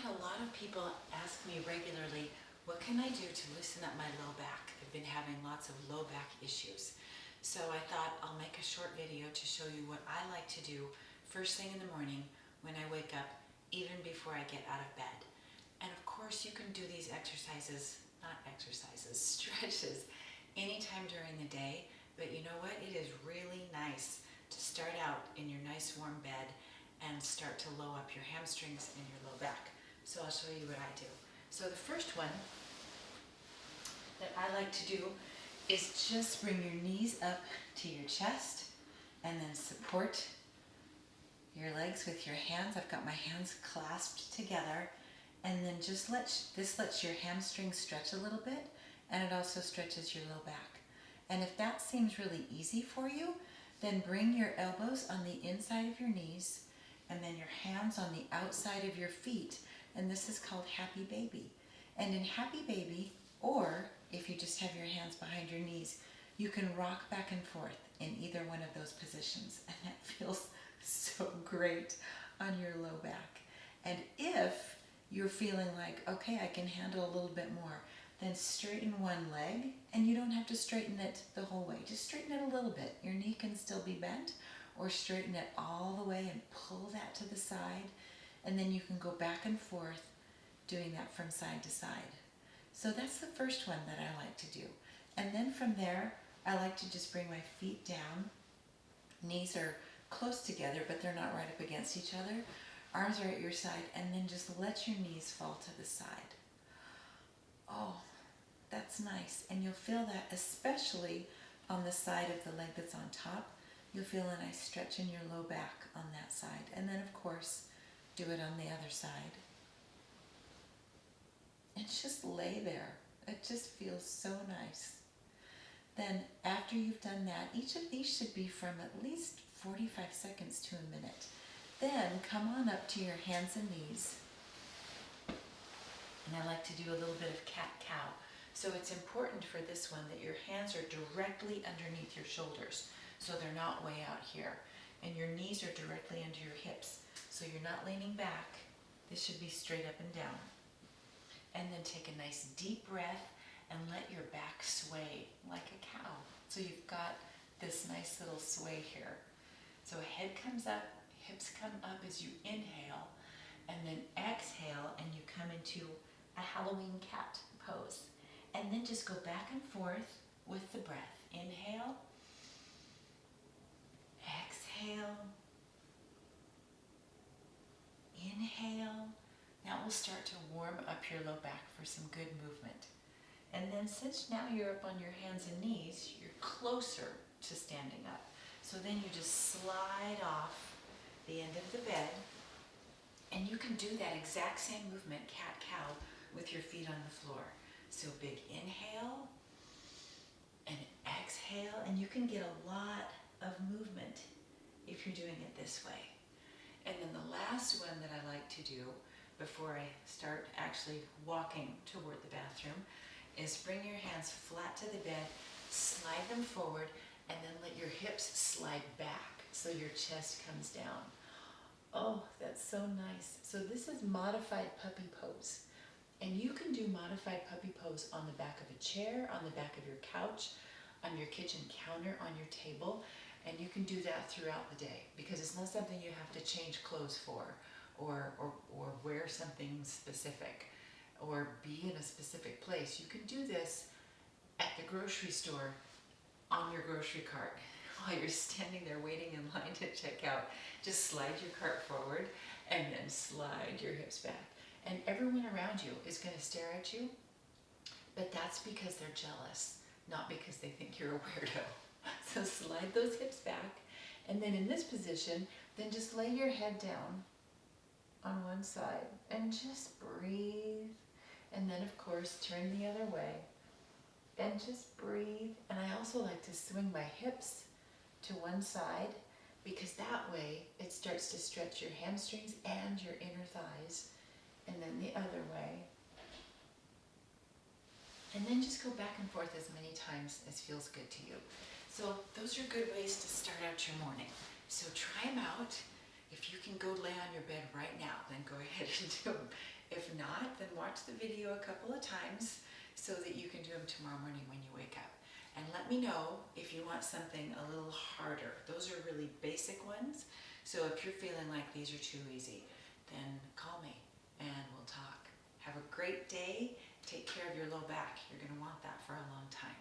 had a lot of people ask me regularly, what can I do to loosen up my low back? I've been having lots of low back issues. So I thought I'll make a short video to show you what I like to do first thing in the morning when I wake up, even before I get out of bed. And of course you can do these stretches anytime during the day, but you know what? It is really nice to start out in your nice warm bed and start to low up your hamstrings and your low back. So I'll show you what I do. So the first one that I like to do is just bring your knees up to your chest and then support your legs with your hands. I've got my hands clasped together, and then just lets your hamstrings stretch a little bit, and it also stretches your low back. And if that seems really easy for you, then bring your elbows on the inside of your knees and then your hands on the outside of your feet, and this is called Happy Baby. And in Happy Baby, or if you just have your hands behind your knees, you can rock back and forth in either one of those positions, and that feels so great on your low back. And if you're feeling like, okay, I can handle a little bit more, then straighten one leg, and you don't have to straighten it the whole way. Just straighten it a little bit. Your knee can still be bent, or straighten it all the way and pull that to the side, and then you can go back and forth doing that from side to side. So that's the first one that I like to do. And then from there, I like to just bring my feet down. Knees are close together, but they're not right up against each other. Arms are at your side, and then just let your knees fall to the side. Oh, that's nice. And you'll feel that especially on the side of the leg that's on top. You'll feel a nice stretch in your low back on that side. And then, of course, do it on the other side. And just lay there. It just feels so nice. Then, after you've done that, each of these should be from at least 45 seconds to a minute. Then, come on up to your hands and knees. And I like to do a little bit of cat-cow. So it's important for this one that your hands are directly underneath your shoulders, so they're not way out here. And your knees are directly under your hips, so you're not leaning back. This should be straight up and down. And then take a nice deep breath and let your back sway like a cow. So you've got this nice little sway here. So head comes up, hips come up as you inhale, and then exhale, and you come into a Halloween cat pose. And then just go back and forth with the breath. Inhale, exhale, inhale. That will start to warm up your low back for some good movement. And then since now you're up on your hands and knees, you're closer to standing up. So then you just slide off the end of the bed, and you can do that exact same movement, cat-cow, with your feet on the floor. So big inhale and exhale, and you can get a lot of movement if you're doing it this way. And then the last one that I like to do before I start actually walking toward the bathroom is bring your hands flat to the bed, slide them forward, and then let your hips slide back so your chest comes down. Oh, that's so nice. So this is modified puppy pose. And you can do modified puppy pose on the back of a chair, on the back of your couch, on your kitchen counter, on your table, and you can do that throughout the day because it's not something you have to change clothes for or wear something specific or be in a specific place. You can do this at the grocery store on your grocery cart while you're standing there waiting in line to check out. Just slide your cart forward and then slide your hips back. And everyone around you is going to stare at you, but that's because they're jealous, not because they think you're a weirdo. So slide those hips back, and then in this position, then just lay your head down on one side and just breathe. And then of course, turn the other way and just breathe. And I also like to swing my hips to one side because that way it starts to stretch your hamstrings and your inner thighs. And then the other way. And then just go back and forth as many times as feels good to you. So those are good ways to start out your morning. So try them out. If you can go lay on your bed right now, then go ahead and do them. If not, then watch the video a couple of times so that you can do them tomorrow morning when you wake up. And let me know if you want something a little harder. Those are really basic ones. So if you're feeling like these are too easy, then call me and we'll talk. Have a great day. Take care of your low back. You're going to want that for a long time.